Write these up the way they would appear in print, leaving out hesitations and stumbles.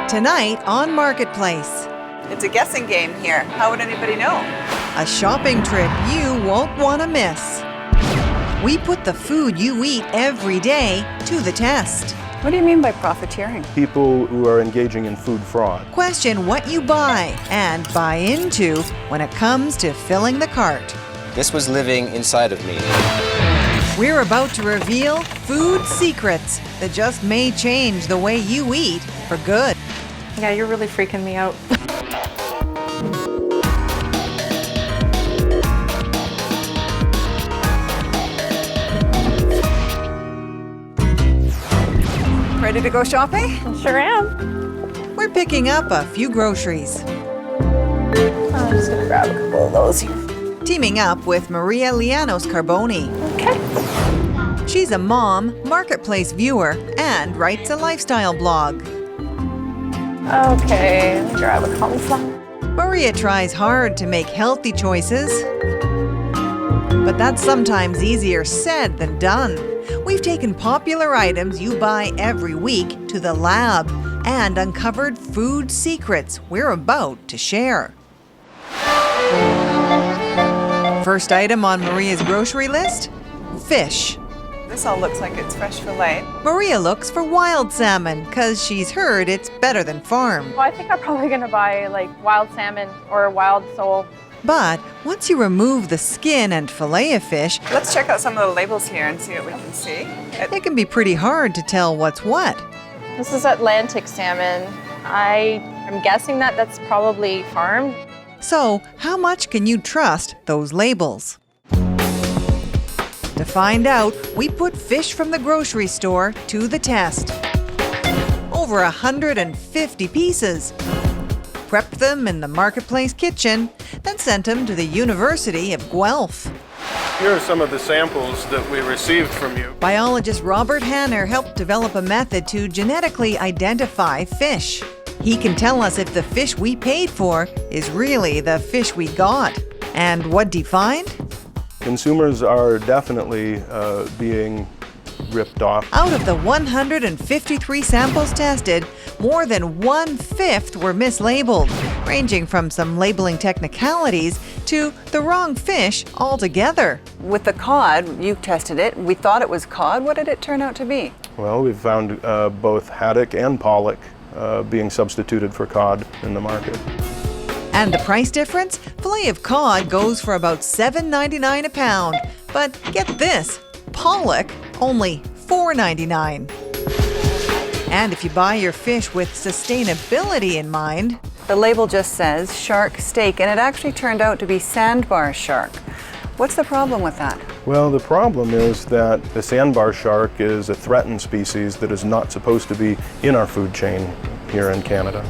Tonight on Marketplace. It's a guessing game here. How would anybody know? A shopping trip you won't want to miss. We put the food you eat every day to the test. What do you mean by profiteering? People who are engaging in food fraud. Question what you buy and buy into when it comes to filling the cart. This was living inside of me. We're about to reveal food secrets that just may change the way you eat for good. Yeah, you're really freaking me out. Ready to go shopping? Sure am. We're picking up a few groceries. I'm just gonna grab a couple of those here. Teaming up with Maria Llanos Carboni. Okay. She's a mom, Marketplace viewer, and writes a lifestyle blog. Okay, let me grab a cauliflower. Maria tries hard to make healthy choices, but that's sometimes easier said than done. We've taken popular items you buy every week to the lab and uncovered food secrets we're about to share. First item on Maria's grocery list, fish. This all looks like it's fresh fillet. Maria looks for wild salmon because she's heard it's better than farm. Well, I think I'm probably gonna buy like wild salmon or a wild sole. But once you remove the skin and fillet of fish, Let's check out some of the labels here and see what we can see. it can be pretty hard to tell what's what. This is Atlantic salmon. I'm guessing that that's probably farmed. So, how much can you trust those labels? To find out, we put fish from the grocery store to the test. Over 150 pieces. Prepped them in the Marketplace kitchen, then sent them to the University of Guelph. Here are some of the samples that we received from you. Biologist Robert Hanner helped develop a method to genetically identify fish. He can tell us if the fish we paid for is really the fish we got. And what'd he find? Consumers are definitely being ripped off. Out of the 153 samples tested, more than 1/5 were mislabeled, ranging from some labeling technicalities to the wrong fish altogether. With the cod, you tested it. We thought it was cod. What did it turn out to be? Well, we've found both haddock and pollock being substituted for cod in the market. And the price difference? Filet of cod goes for about $7.99 a pound. But get this, pollock only $4.99. And if you buy your fish with sustainability in mind, The label just says shark steak, and it actually turned out to be sandbar shark. What's the problem with that? Well, the problem is that the sandbar shark is a threatened species that is not supposed to be in our food chain here in Canada.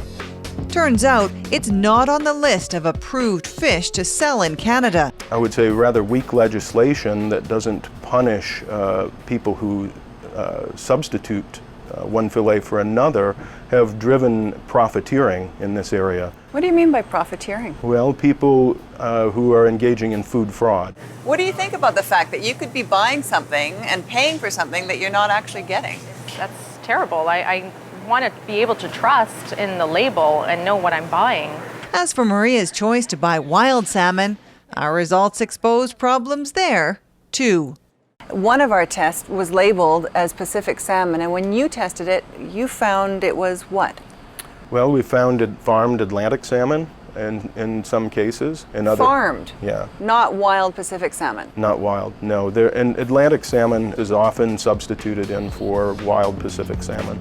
turns out it's not on the list of approved fish to sell in Canada. I would say rather weak legislation that doesn't punish people who substitute one fillet for another have driven profiteering in this area. What do you mean by profiteering? Well, people who are engaging in food fraud. What do you think about the fact that you could be buying something and paying for something that you're not actually getting? That's terrible. I want to be able to trust in the label and know what I'm buying. As for Maria's choice to buy wild salmon, our results exposed problems there, too. One of our tests was labeled as Pacific salmon, and when you tested it, you found it was what? Well, we found farmed Atlantic salmon in some cases. In other, Farmed? Yeah. Not wild Pacific salmon? Not wild, no. And Atlantic salmon is often substituted in for wild Pacific salmon.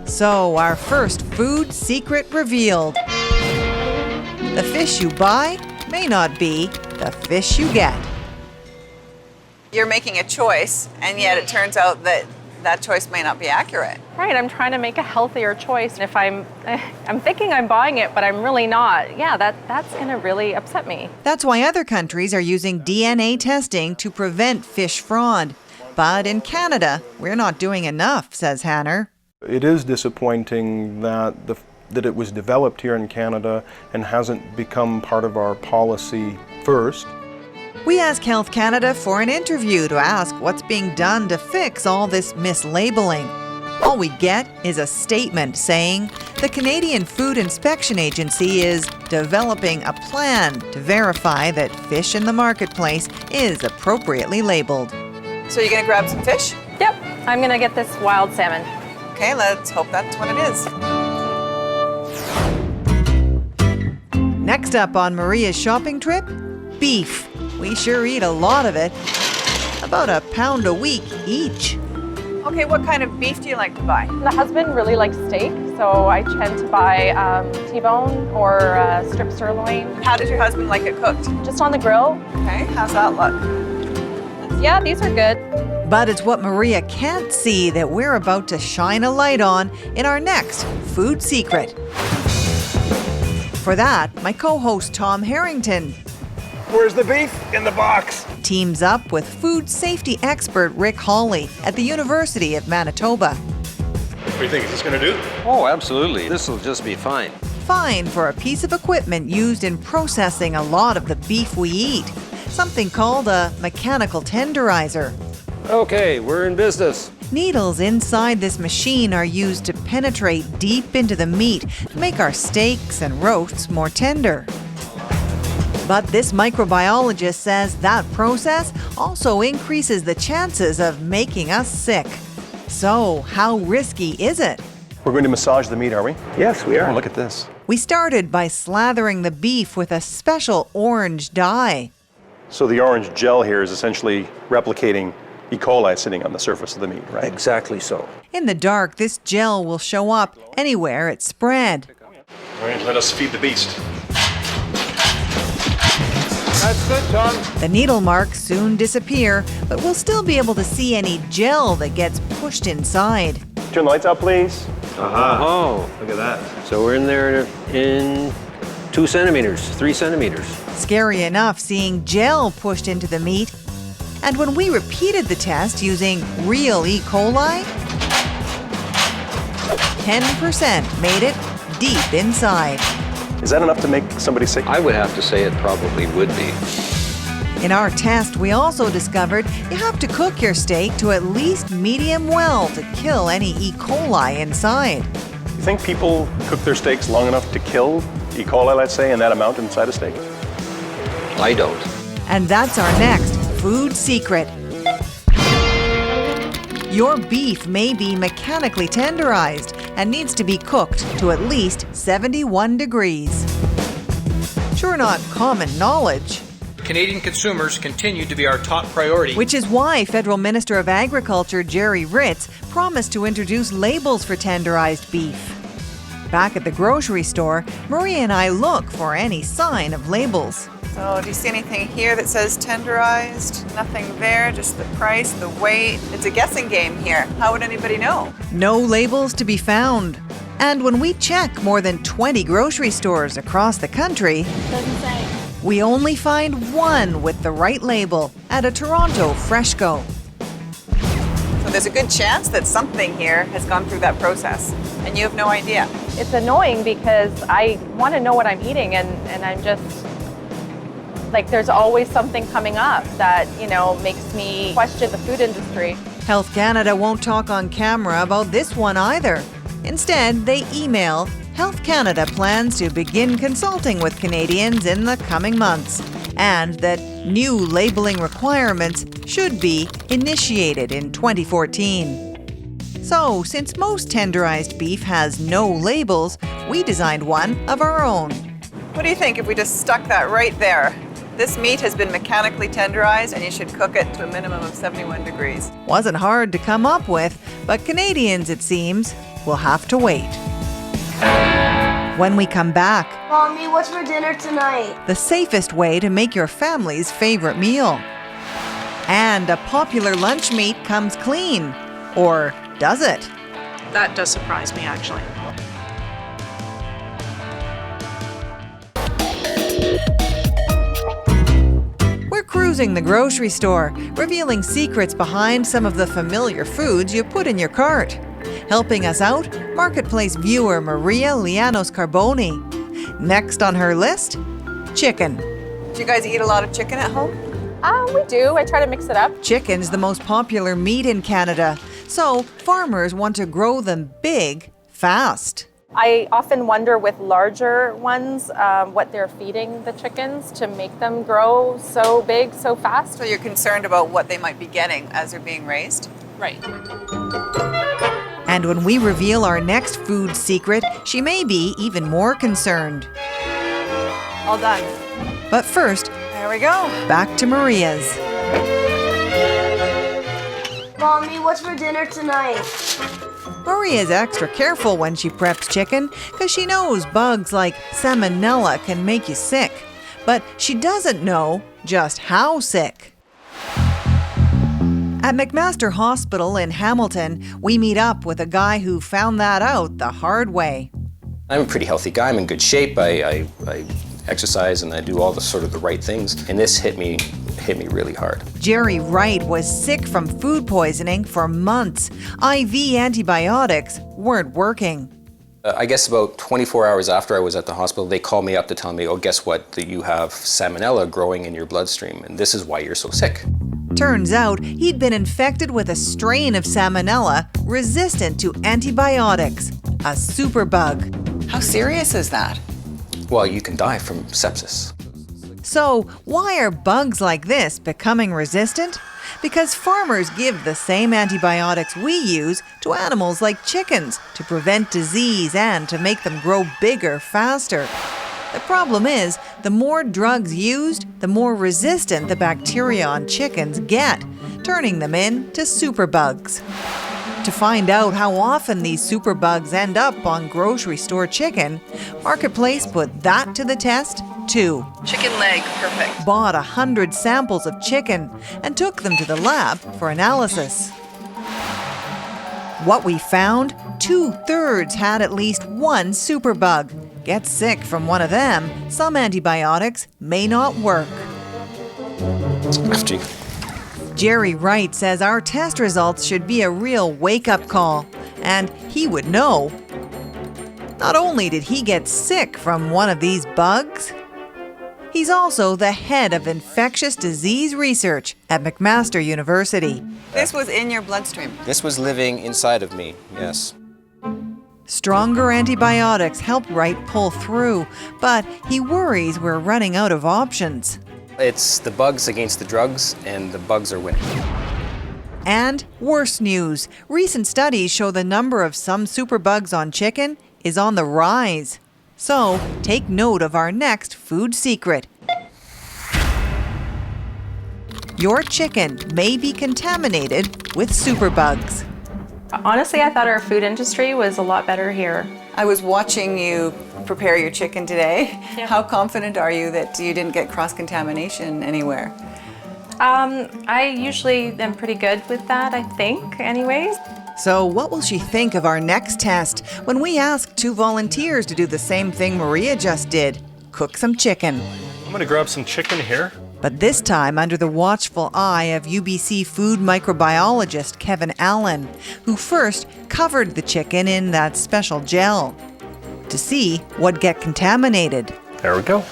So, our first food secret revealed. The fish you buy may not be the fish you get. You're making a choice, and yet it turns out that that choice may not be accurate. Right, I'm trying to make a healthier choice. And if I'm thinking I'm buying it, but I'm really not, yeah, that's gonna really upset me. That's why other countries are using DNA testing to prevent fish fraud. But in Canada, we're not doing enough, says Hanner. It is disappointing that it was developed here in Canada and hasn't become part of our policy first. We asked Health Canada for an interview to ask what's being done to fix all this mislabeling. All we get is a statement saying the Canadian Food Inspection Agency is developing a plan to verify that fish in the marketplace is appropriately labeled. So you're gonna grab some fish? Yep, I'm gonna get this wild salmon. Okay, let's hope that's what it is. Next up on Maria's shopping trip, beef. We sure eat a lot of it, about a pound a week each. Okay, what kind of beef do you like to buy? My husband really likes steak, so I tend to buy T-bone or strip sirloin, How does your husband like it cooked? just on the grill. Okay, how's that look? Yeah, these are good. But it's what Maria can't see that we're about to shine a light on in our next food secret. For that, my co-host Tom Harrington Where's the beef? In the box. teams up with food safety expert Rick Hawley at the University of Manitoba. What do you think? Is this going to do? Oh, absolutely. This will just be fine. Fine for a piece of equipment used in processing a lot of the beef we eat, something called a mechanical tenderizer. Okay, we're in business. Needles inside this machine are used to penetrate deep into the meat to make our steaks and roasts more tender. But this microbiologist says that process also increases the chances of making us sick. So, how risky is it? We're going to massage the meat, are we? Yes, we are. Oh, look at this. We started by slathering the beef with a special orange dye. So the orange gel here is essentially replicating E. coli sitting on the surface of the meat, right? Exactly so. In the dark, this gel will show up anywhere it's spread. All right, let us feed the beast. That's good, Tom. The needle marks soon disappear, but we'll still be able to see any gel that gets pushed inside. Turn the lights out, please. Oh, look at that. So we're in there in 2 centimeters, 3 centimeters. Scary enough seeing gel pushed into the meat. And when we repeated the test using real E. coli, 10% made it deep inside. Is that enough to make somebody sick? I would have to say it probably would be. In our test, we also discovered you have to cook your steak to at least medium well to kill any E. coli inside. You think people cook their steaks long enough to kill E. coli, let's say, in that amount inside a steak? I don't. And that's our next food secret. Your beef may be mechanically tenderized and needs to be cooked to at least 71 degrees. Sure not common knowledge. Canadian consumers continue to be our top priority. Which is why Federal Minister of Agriculture Jerry Ritz promised to introduce labels for tenderized beef. Back at the grocery store, Maria and I look for any sign of labels. So do you see anything here that says tenderized? Nothing there, just the price, the weight. It's a guessing game here. How would anybody know? No labels to be found. And when we check more than 20 grocery stores across the country, we only find one with the right label at a Toronto Freshco. So there's a good chance that something here has gone through that process and you have no idea. It's annoying because I want to know what I'm eating and I'm just, like, there's always something coming up that, makes me question the food industry. Health Canada won't talk on camera about this one either. Instead, they email Health Canada plans to begin consulting with Canadians in the coming months, and that new labeling requirements should be initiated in 2014. So, since most tenderized beef has no labels, we designed one of our own. What do you think if we just stuck that right there? This meat has been mechanically tenderized and you should cook it to a minimum of 71 degrees. Wasn't hard to come up with, but Canadians, it seems, will have to wait. When we come back, Mommy, what's for dinner tonight? the safest way to make your family's favorite meal. And a popular lunch meat comes clean. Or does it? That does surprise me, actually. We're cruising the grocery store, revealing secrets behind some of the familiar foods you put in your cart. Helping us out, Marketplace viewer Maria Lianos Carboni. Next on her list, chicken. Do you guys eat a lot of chicken at home? We do. I try to mix it up. Chicken's the most popular meat in Canada, So farmers want to grow them big, fast. I often wonder with larger ones what they're feeding the chickens to make them grow so big so fast. So you're concerned about what they might be getting as they're being raised? Right. And when we reveal our next food secret, she may be even more concerned. All done. But first, There we go. back to Maria's. Mommy, what's for dinner tonight? Maria's extra careful when she preps chicken because she knows bugs like salmonella can make you sick. But she doesn't know just how sick. At McMaster Hospital in Hamilton, we meet up with a guy who found that out the hard way. I'm a pretty healthy guy. I'm in good shape. I exercise and I do all the right things. And this hit me really hard. Jerry Wright was sick from food poisoning for months. IV antibiotics weren't working. I guess about 24 hours after I was at the hospital, they called me up to tell me, oh, guess what? That you have salmonella growing in your bloodstream, and this is why you're so sick. Turns out he'd been infected with a strain of salmonella resistant to antibiotics, a superbug. How serious is that? Well, you can die from sepsis. So why are bugs like this becoming resistant? Because farmers give the same antibiotics we use to animals like chickens to prevent disease and to make them grow bigger faster. The problem is, the more drugs used, the more resistant the bacteria on chickens get, turning them into superbugs. To find out how often these superbugs end up on grocery store chicken, Marketplace put that to the test, too. Chicken leg, perfect. Bought 100 samples of chicken and took them to the lab for analysis. What we found, 2/3 had at least one superbug. Get sick from one of them, some antibiotics may not work. After you. Jerry Wright says our test results should be a real wake-up call, and he would know. Not only did he get sick from one of these bugs, he's also the head of infectious disease research at McMaster University. This was in your bloodstream. This was living inside of me, yes. Stronger antibiotics helped Wright pull through, but he worries we're running out of options. It's the bugs against the drugs, and the bugs are winning. And worse news, recent studies show the number of some superbugs on chicken is on the rise. So take note of our next food secret. Your chicken may be contaminated with superbugs. Honestly, I thought our food industry was a lot better here. I was watching you prepare your chicken today. Yeah. How confident are you that you didn't get cross-contamination anywhere? I usually am pretty good with that, I think, anyways. So what will she think of our next test when we ask 2 volunteers to do the same thing Maria just did, cook some chicken? I'm going to grab some chicken here. But this time under the watchful eye of UBC food microbiologist Kevin Allen, who first covered the chicken in that special gel to see what'd get contaminated. There we go.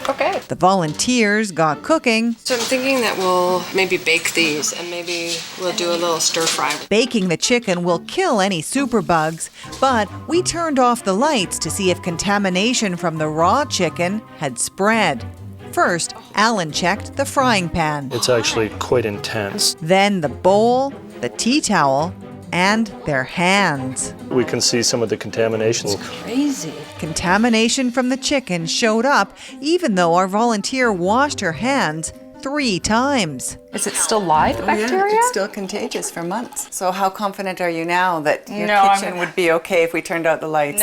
Okay. The volunteers got cooking. So I'm thinking that we'll maybe bake these and maybe we'll do a little stir fry. Baking the chicken will kill any superbugs, but we turned off the lights to see if contamination from the raw chicken had spread. First, Alan checked the frying pan, It's actually quite intense. then the bowl, the tea towel, and their hands. We can see some of the contaminations. Crazy. Contamination from the chicken showed up even though our volunteer washed her hands 3 times. Is it still live, the bacteria? Yeah, it's still contagious for months. So how confident are you now that your No, I'm- kitchen would be okay if we turned out the lights?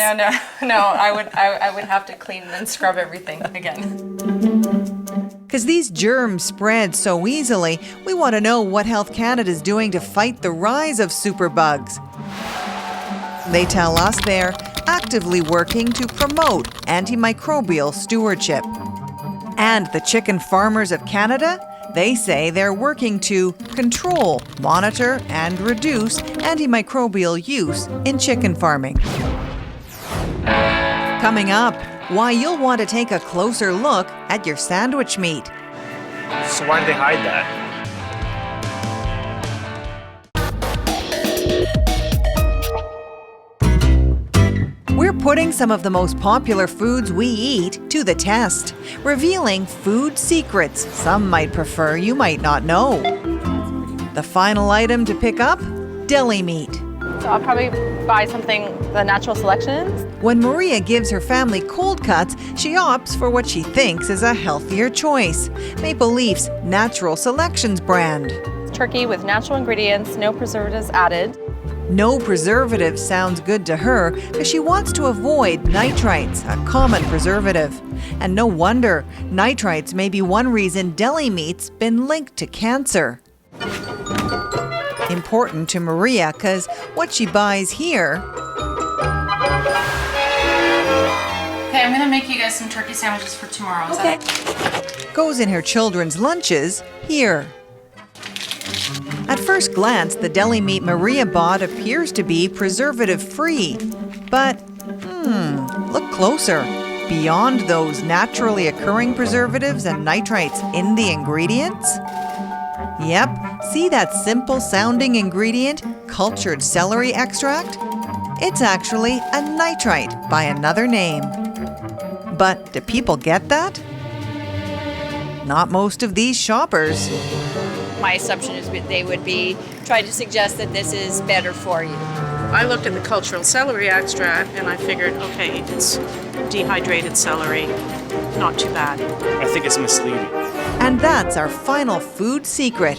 No. I would have to clean and scrub everything again. Because these germs spread so easily, we want to know what Health Canada's doing to fight the rise of superbugs. They tell us they're actively working to promote antimicrobial stewardship. And the Chicken Farmers of Canada, they say they're working to control, monitor, and reduce antimicrobial use in chicken farming. Coming up, why you'll want to take a closer look at your sandwich meat. So why did they hide that? putting some of the most popular foods we eat to the test, revealing food secrets some might prefer you might not know. The final item to pick up, deli meat. So I'll probably buy something, the natural selections. When Maria gives her family cold cuts, she opts for what she thinks is a healthier choice, Maple Leaf's Natural Selections brand. Turkey with natural ingredients, no preservatives added. No preservatives sounds good to her because she wants to avoid nitrites, a common preservative. And no wonder, nitrites may be one reason deli meat's been linked to cancer. Important to Maria because what she buys here Okay, I'm gonna make you guys some turkey sandwiches for tomorrow. okay. Goes in her children's lunches here. At first glance, the deli meat Maria bought appears to be preservative-free. But, look closer. Beyond those naturally occurring preservatives and nitrites in the ingredients? Yep, see that simple-sounding ingredient, cultured celery extract? It's actually a nitrite by another name. But do people get that? Not most of these shoppers. My assumption is that they would be trying to suggest that this is better for you. I looked at the cultural celery extract and I figured, okay, it's dehydrated celery, not too bad. I think it's misleading. And that's our final food secret.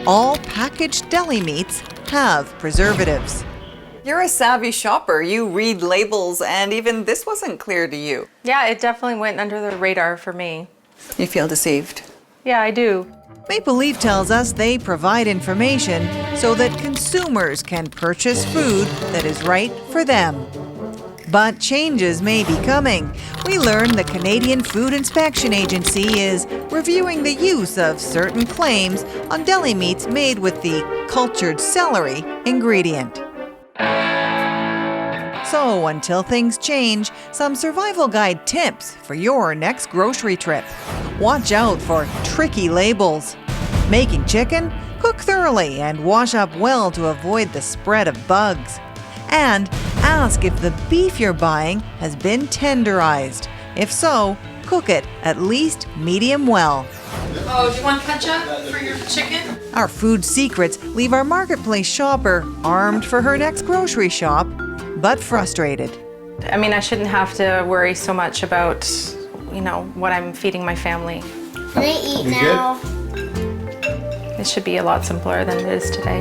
All packaged deli meats have preservatives. You're a savvy shopper. You read labels, and even this wasn't clear to you. Yeah, it definitely went under the radar for me. You feel deceived. Yeah, I do. Maple Leaf tells us they provide information so that consumers can purchase food that is right for them. But changes may be coming. We learn the Canadian Food Inspection Agency is reviewing the use of certain claims on deli meats made with the cultured celery ingredient. So until things change, some survival guide tips for your next grocery trip. Watch out for tricky labels. Making chicken? Cook thoroughly and wash up well to avoid the spread of bugs. And ask if the beef you're buying has been tenderized. If so, cook it at least medium well. Oh, do you want ketchup for your chicken? Our food secrets leave our marketplace shopper armed for her next grocery shop, but frustrated. I mean, I shouldn't have to worry so much about, what I'm feeding my family. Can I eat now? It should be a lot simpler than it is today.